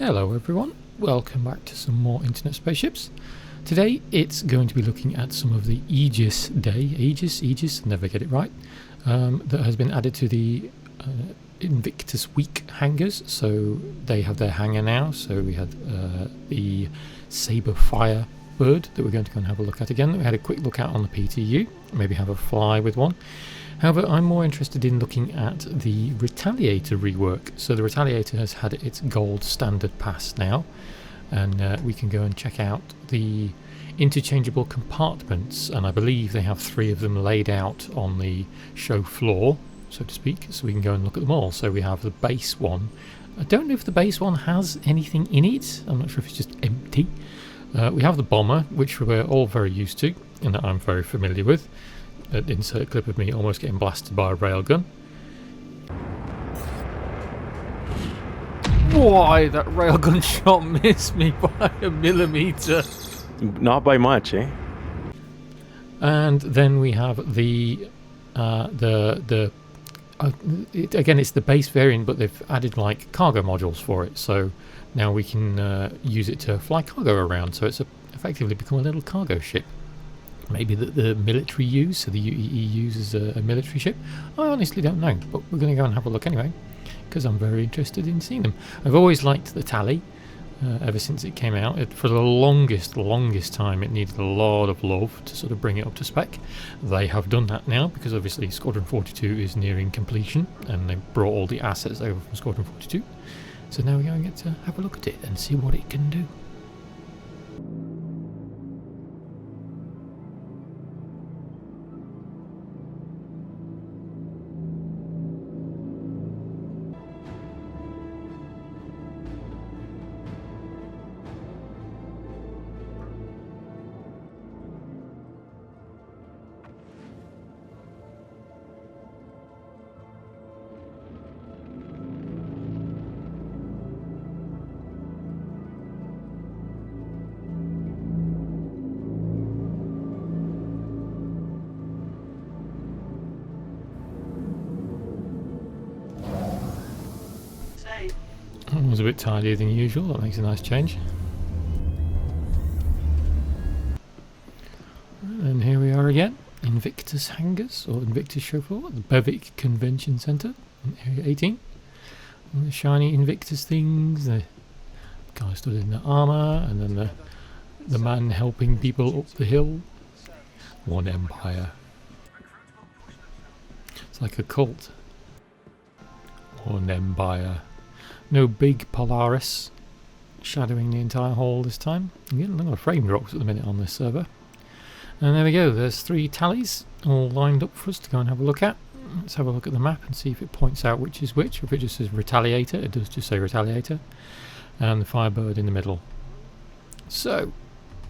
Hello everyone, welcome back to some more Internet Spaceships. Today it's going to be looking at some of the Aegis, never get it right, that has been added to the Invictus Week hangars. So they have their hangar now, so we had the Saber Firebird that we're going to go and have a look at again. We had a quick look at on the PTU, maybe have a fly with one. However, I'm more interested in looking at the Retaliator rework. So the Retaliator has had its gold standard pass now, and we can go and check out the interchangeable compartments, and I believe they have 3 of them laid out on the show floor, so to speak, so we can go and look at them all. So we have the base one. I don't know if the base one has anything in it, I'm not sure if it's just empty. We have the bomber, which we're all very used to and that I'm very familiar with. Insert a clip of me almost getting blasted by a railgun. Why, that railgun shot missed me by a millimetre. Not by much, eh? And then we have again, it's the base variant, but they've added like cargo modules for it. So now we can use it to fly cargo around. So it's effectively become a little cargo ship. Maybe that the military use, so the UEE uses a military ship. I honestly don't know, but we're going to go and have a look anyway, because I'm very interested in seeing them. I've always liked the Tally, ever since it came out. For the longest time, it needed a lot of love to sort of bring it up to spec. They have done that now, because obviously Squadron 42 is nearing completion, and they brought all the assets over from Squadron 42. So now we're going to get to have a look at it and see what it can do. It was a bit tidier than usual, that makes a nice change. And here we are again, Invictus hangars, or Invictus show floor, at the Bevic Convention Centre in Area 18. And the shiny Invictus things, the guy stood in the armour, and then the man helping people up the hill. One Empire. It's like a cult. One Empire. No big Polaris shadowing the entire hall this time. I'm getting a lot of frame drops at the minute on this server. And there we go, there's 3 tallies all lined up for us to go and have a look at. Let's have a look at the map and see if it points out which is which, or if it just says Retaliator. It does just say Retaliator. And the Firebird in the middle. So,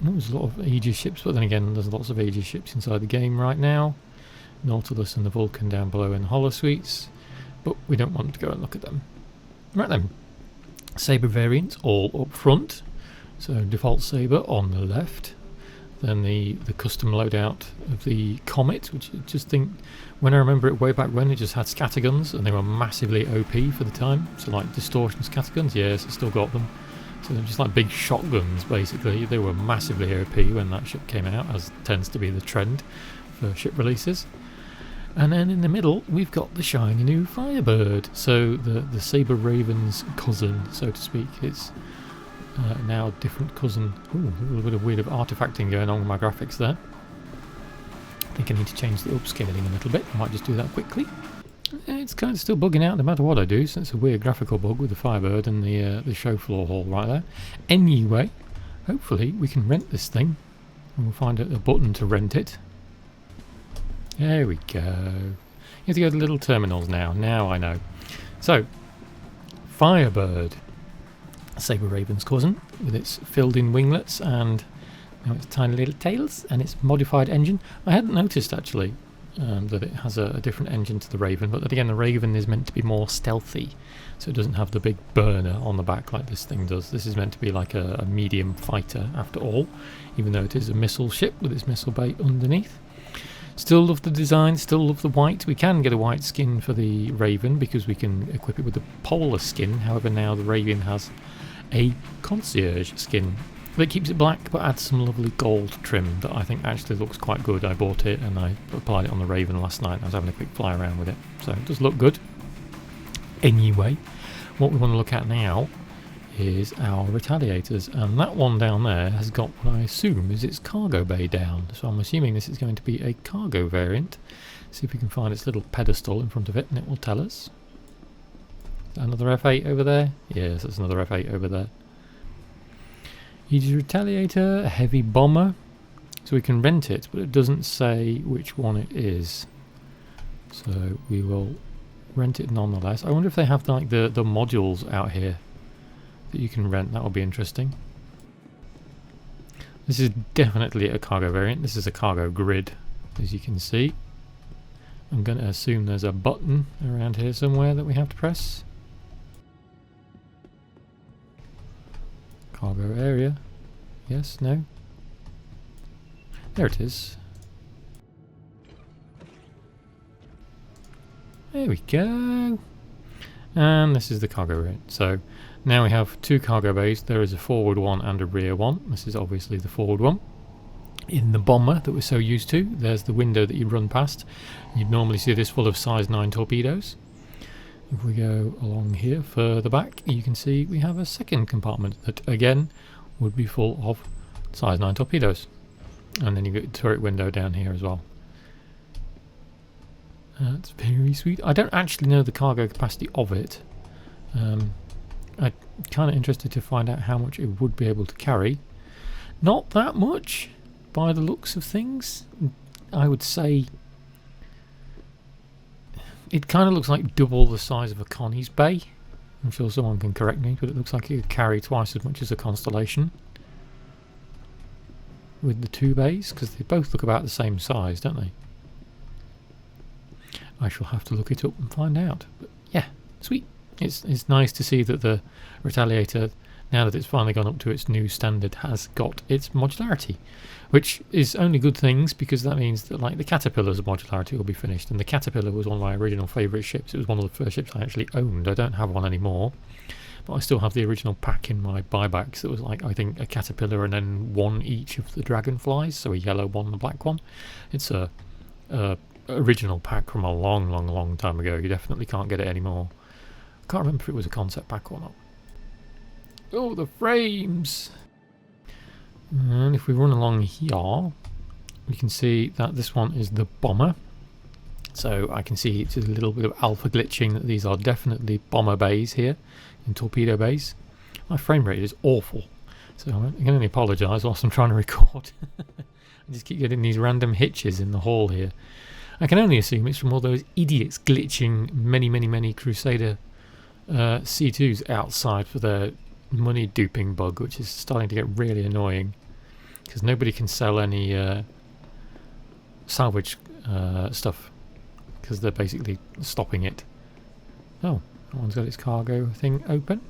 there's a lot of Aegis ships, but then again there's lots of Aegis ships inside the game right now. Nautilus and the Vulcan down below in the holosuites. But we don't want to go and look at them. Right then, Saber variants all up front, so default Saber on the left, then the custom loadout of the Comet, which I just think, when I remember it way back when, it just had scatterguns and they were massively OP for the time, so like distortion scatterguns, yes, I still got them, so they're just like big shotguns basically. They were massively OP when that ship came out, as tends to be the trend for ship releases. And then in the middle, we've got the shiny new Firebird. So the Saber Raven's cousin, so to speak. It's now a different cousin. Ooh, a little bit of weird artifacting going on with my graphics there. I think I need to change the upscaling a little bit. I might just do that quickly. It's kind of still bugging out no matter what I do, so it's a weird graphical bug with the Firebird and the show floor hall right there. Anyway, hopefully we can rent this thing. And we'll find a button to rent it. There we go. You have to go to little terminals now. Now I know. So, Firebird. Saber Raven's cousin, with its filled-in winglets and now its tiny little tails and its modified engine. I hadn't noticed actually that it has a different engine to the Raven, but then again the Raven is meant to be more stealthy, so it doesn't have the big burner on the back like this thing does. This is meant to be like a medium fighter after all, even though it is a missile ship with its missile bay underneath. Still love the design, still love the white. We can get a white skin for the Raven because we can equip it with the polar skin. However, now the Raven has a concierge skin that keeps it black but adds some lovely gold trim that I think actually looks quite good. I bought it and I applied it on the Raven last night. I was having a quick fly around with it, so it does look good. Anyway, what we want to look at now is our Retaliators, and that one down there has got what I assume is its cargo bay down, so I'm assuming this is going to be a cargo variant. See if we can find its little pedestal in front of it and it will tell us. Is that another F8 over there? Yes, that's another F8 over there. Aegis Retaliator, a heavy bomber, so we can rent it, but it doesn't say which one it is, so we will rent it nonetheless. I wonder if they have like the modules out here that you can rent. That would be interesting. This is definitely a cargo variant. This is a cargo grid, as you can see. I'm going to assume there's a button around here somewhere that we have to press. Cargo area. Yes, no. There it is. There we go. And this is the cargo variant. So now we have two cargo bays. There is a forward one and a rear one. This is obviously the forward one. In the bomber that we're so used to, there's the window that you run past. You'd normally see this full of size 9 torpedoes. If we go along here further back, you can see we have a second compartment that again would be full of size 9 torpedoes. And then you get a turret window down here as well. That's very sweet. I don't actually know the cargo capacity of it. I'm kind of interested to find out how much it would be able to carry. Not that much by the looks of things. I would say it kind of looks like double the size of a Connie's bay. I'm sure someone can correct me, but it looks like it could carry twice as much as a Constellation with the two bays, because they both look about the same size, don't they? I shall have to look it up and find out. But yeah, sweet. It's nice to see that the Retaliator, now that it's finally gone up to its new standard, has got its modularity, which is only good things, because that means that like the Caterpillar's modularity will be finished, and the Caterpillar was one of my original favourite ships. It was one of the first ships I actually owned. I don't have one anymore, but I still have the original pack in my buybacks that was like, I think, a Caterpillar and then one each of the Dragonflies, so a yellow one and a black one. It's a original pack from a long time ago. You definitely can't get it anymore. I can't remember if it was a concept pack or not. Oh, the frames! And if we run along here, we can see that this one is the bomber. So I can see it's a little bit of alpha glitching that these are definitely bomber bays here, in torpedo bays. My frame rate is awful, so I can only apologise whilst I'm trying to record. I just keep getting these random hitches in the hall here. I can only assume it's from all those idiots glitching many Crusader C2s outside for their money duping bug, which is starting to get really annoying, because nobody can sell any salvage stuff, because they're basically stopping it. Oh, that one's got its cargo thing open.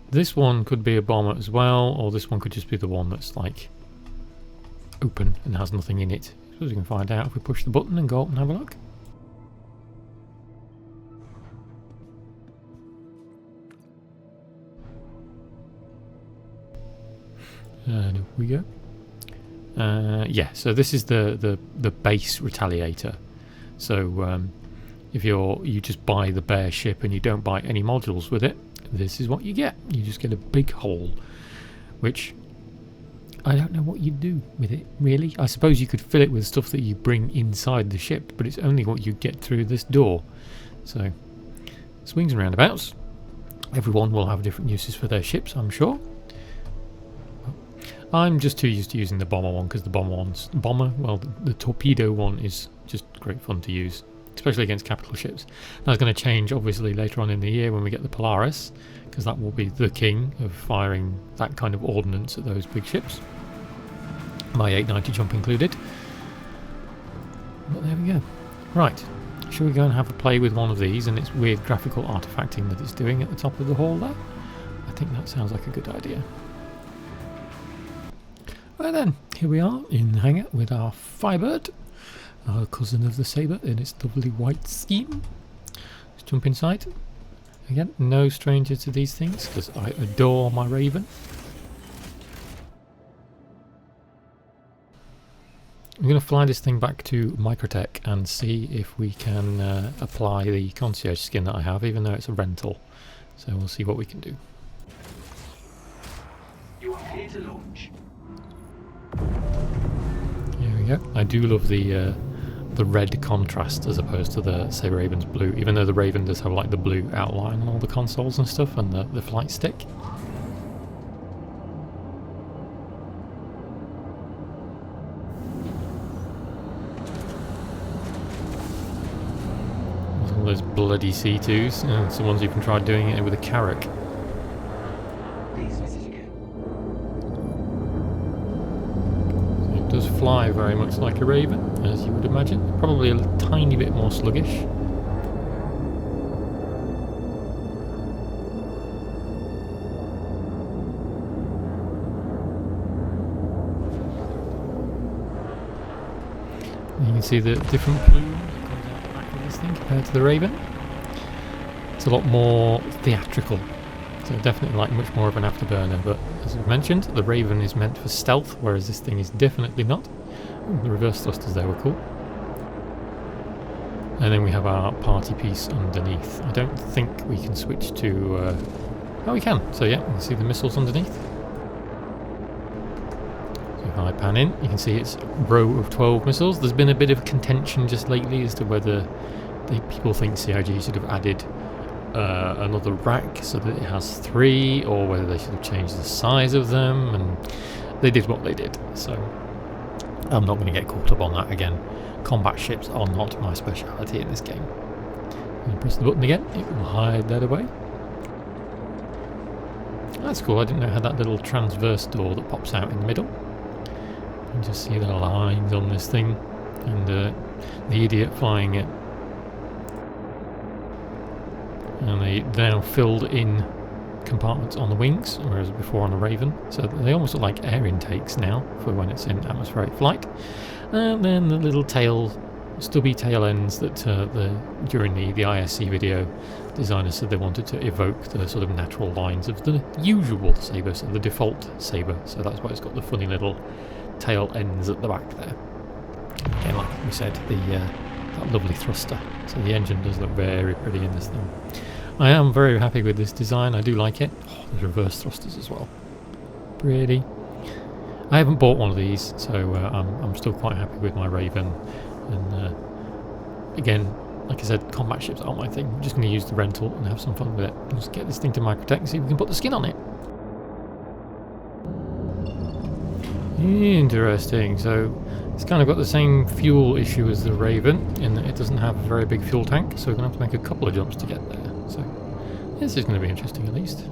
This one could be a bomber as well, or this one could just be the one that's like open and has nothing in it. I suppose we can find out if we push the button and go up and have a look. And if we go. Yeah, so this is the base Retaliator. So if you just buy the bare ship and you don't buy any modules with it, this is what you get. You just get a big hole, which I don't know what you'd do with it, really. I suppose you could fill it with stuff that you bring inside the ship, but it's only what you get through this door. So, swings and roundabouts. Everyone will have different uses for their ships, I'm sure. I'm just too used to using the bomber one, because the the torpedo one is just great fun to use, especially against capital ships. That's going to change obviously later on in the year when we get the Polaris, because that will be the king of firing that kind of ordnance at those big ships, my 890 jump included. But there we go. Right, shall we go and have a play with one of these and its weird graphical artifacting that it's doing at the top of the hall there? I think that sounds like a good idea. Well then, here we are in the hangar with our Firebird, our cousin of the Saber in its lovely white scheme. Let's jump inside. Again, no stranger to these things because I adore my Raven. I'm going to fly this thing back to Microtech and see if we can apply the concierge skin that I have, even though it's a rental. So we'll see what we can do. You are clear to launch. Here we go. I do love the red contrast as opposed to the Saber Raven's blue, even though the Raven does have like the blue outline on all the consoles and stuff, and the flight stick. All those bloody C2s, and it's the ones you can try doing it with a Carrack. Please visit again. It does fly very much like a Raven, as you would imagine. Probably a tiny bit more sluggish. You can see the different plume that comes out the back of this thing compared to the Raven. It's a lot more theatrical. So definitely like much more of an afterburner, but as I've mentioned, the Raven is meant for stealth, whereas this thing is definitely not. Ooh, the reverse thrusters there were cool. And then we have our party piece underneath. I don't think we can switch to... oh, we can. So yeah, you can see the missiles underneath. So if I pan in, you can see it's a row of 12 missiles. There's been a bit of contention just lately as to whether people think CIG should have added another rack so that it has 3, or whether they should have changed the size of them, and they did what they did, so I'm not going to get caught up on that again. Combat ships are not my speciality in this game. When you press the button again, it will hide that away. That's cool. I didn't know it had that little transverse door that pops out in the middle. You can just see the lines on this thing, and the idiot flying it. And they now filled in compartments on the wings, whereas before on the Raven. So they almost look like air intakes now for when it's in atmospheric flight. And then the little stubby tail ends that during the ISC video, designers said they wanted to evoke the sort of natural lines of the usual Saber, so the default Saber. So that's why it's got the funny little tail ends at the back there. Again, like we said, that lovely thruster. So the engine does look very pretty in this thing. I am very happy with this design. I do like it. Oh, there's reverse thrusters as well. Pretty. I haven't bought one of these, so I'm still quite happy with my Raven. And again, like I said, combat ships aren't my thing. I'm just going to use the rental and have some fun with it. Just get this thing to Microtech and see if we can put the skin on it. Interesting. So it's kind of got the same fuel issue as the Raven in that it doesn't have a very big fuel tank, so we're going to have to make a couple of jumps to get there. So this is going to be interesting at least.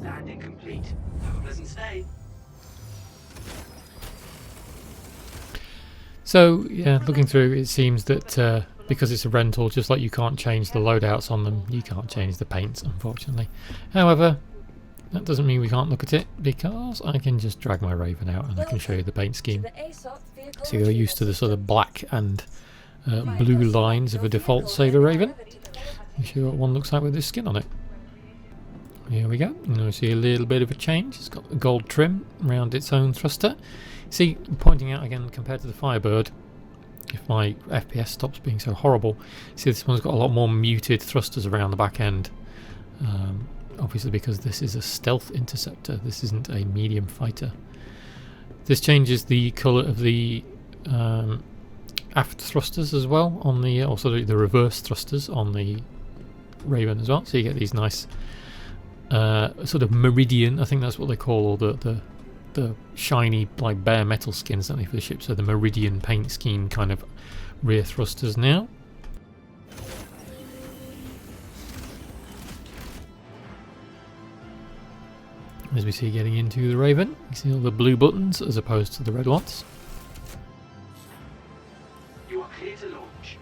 Landing complete. Have a pleasant stay. So yeah, looking through, it seems that because it's a rental, just like you can't change the loadouts on them, you can't change the paints, unfortunately. However, that doesn't mean we can't look at it, because I can just drag my Raven out and I can show you the paint scheme. So you're used to the sort of black and blue lines of a default Saber Raven. I'll show you what one looks like with this skin on it. Here we go. And you see a little bit of a change. It's got the gold trim around its own thruster. See, pointing out again, compared to the Firebird, if my FPS stops being so horrible, see this one's got a lot more muted thrusters around the back end. Obviously because this is a stealth interceptor, this isn't a medium fighter. This changes the colour of the aft thrusters as well, on the also the reverse thrusters on the Raven as well. So you get these nice sort of meridian, I think that's what they call all the shiny like bare metal skins, don't they, for the ship. So the meridian paint scheme kind of rear thrusters now. As we see getting into the Raven, you see all the blue buttons as opposed to the red ones. You are clear to launch.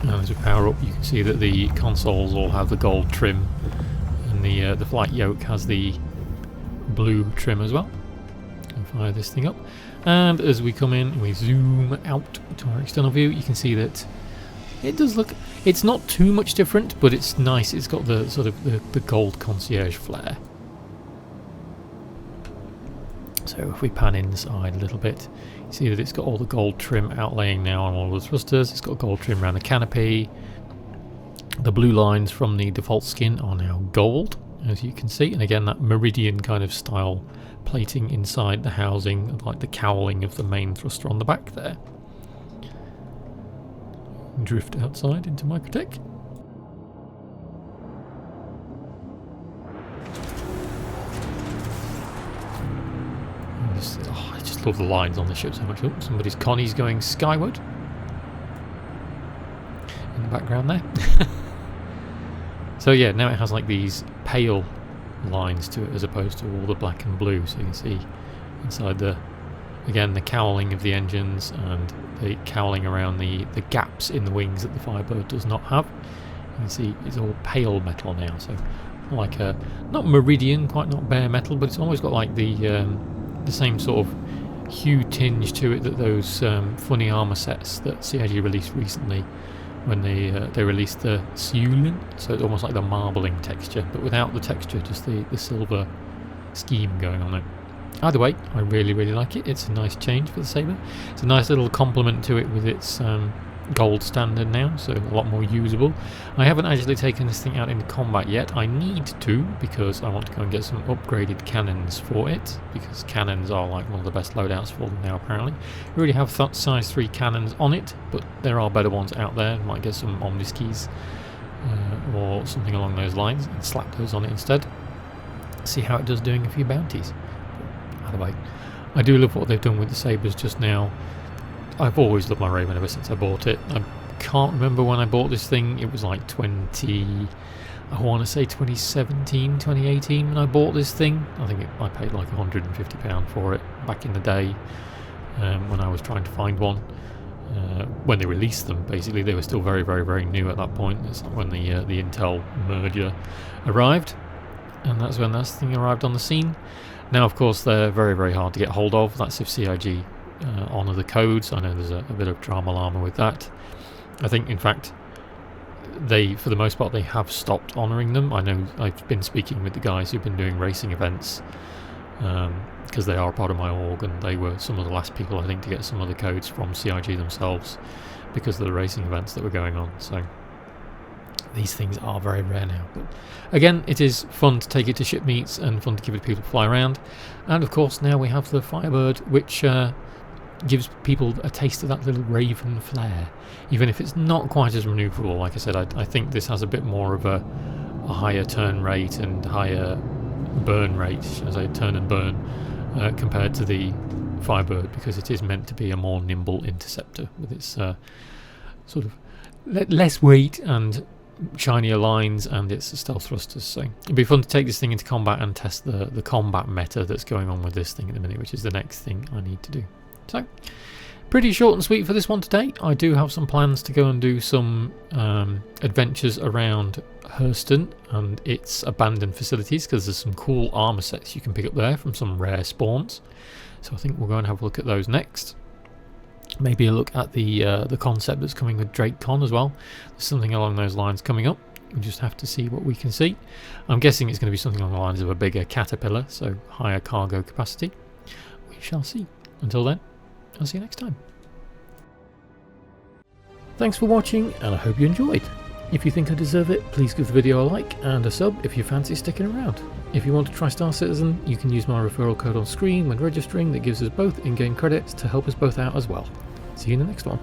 Now as we power up, you can see that the consoles all have the gold trim, and the flight yoke has the blue trim as well. And fire this thing up, and as we come in, we zoom out to our external view. You can see that it does look, it's not too much different, but it's nice. It's got the sort of the gold concierge flare. So if we pan inside a little bit, you see that it's got all the gold trim outlaying now on all the thrusters. It's got gold trim around the canopy. The blue lines from the default skin are now gold, as you can see, and again that meridian kind of style plating inside the housing, like the cowling of the main thruster on the back there. Drift outside into Microtech. I just love the lines on the ship so much. Oh, somebody's Connie's going skyward in the background there. So yeah, now it has like these pale lines to it as opposed to all the black and blue. So you can see inside the, again, the cowling of the engines and the cowling around the gaps in the wings that the Firebird does not have. You can see it's all pale metal now, so like a, not meridian, quite not bare metal, but it's almost got like the same sort of hue tinge to it that those funny armour sets that CIG released recently when they released the Seulin, so it's almost like the marbling texture, but without the texture, just the silver scheme going on it. Either way, I really like it. It's a nice change for the Saber. It's a nice little complement to it with its gold standard now, so a lot more usable. I haven't actually taken this thing out into combat yet. I need to, because I want to go and get some upgraded cannons for it, because cannons are like one of the best loadouts for them now apparently. We already have size 3 cannons on it, but there are better ones out there. Might get some Omniskis or something along those lines and slap those on it instead. See how it does doing a few bounties. Either way, I do love what they've done with the Sabres just now. I've always loved my Raven ever since I bought it. I can't remember when I bought this thing. It was like I want to say 2017, 2018 when I bought this thing. I think I paid like £150 for it back in the day when I was trying to find one. When they released them, basically, they were still very new at that point. It's when the Intel merger arrived, and that's when that thing arrived on the scene. Now, of course, they're very hard to get hold of. That's if CIG honour the codes. I know there's a bit of drama with that. I think, in fact, they, for the most part, they have stopped honouring them. I know I've been speaking with the guys who've been doing racing events, because they are part of my org, and they were some of the last people, I think, to get some of the codes from CIG themselves because of the racing events that were going on. So these things are very rare now. But again, it is fun to take it to ship meets and fun to give it to people to fly around. And of course, now we have the Firebird, which gives people a taste of that little Raven flair, even if it's not quite as manoeuvrable. Like I said, I think this has a bit more of a higher turn rate and higher burn rate, as I turn and burn, compared to the Firebird, because it is meant to be a more nimble interceptor with its sort of less weight and shinier lines and its stealth thrusters. So it'd be fun to take this thing into combat and test the combat meta that's going on with this thing at the minute, which is the next thing I need to do. So, pretty short and sweet for this one today. I do have some plans to go and do some adventures around Hurston and its abandoned facilities, because there's some cool armor sets you can pick up there from some rare spawns. So I think we'll go and have a look at those next. Maybe a look at the concept that's coming with DrakeCon as well. There's something along those lines coming up. We just have to see what we can see. I'm guessing it's going to be something along the lines of a bigger caterpillar, so higher cargo capacity. We shall see. Until then, I'll see you next time. Thanks for watching, and I hope you enjoyed. If you think I deserve it, please give the video a like and a sub if you fancy sticking around. If you want to try Star Citizen, you can use my referral code on screen when registering. That gives us both in-game credits to help us both out as well. See you in the next one.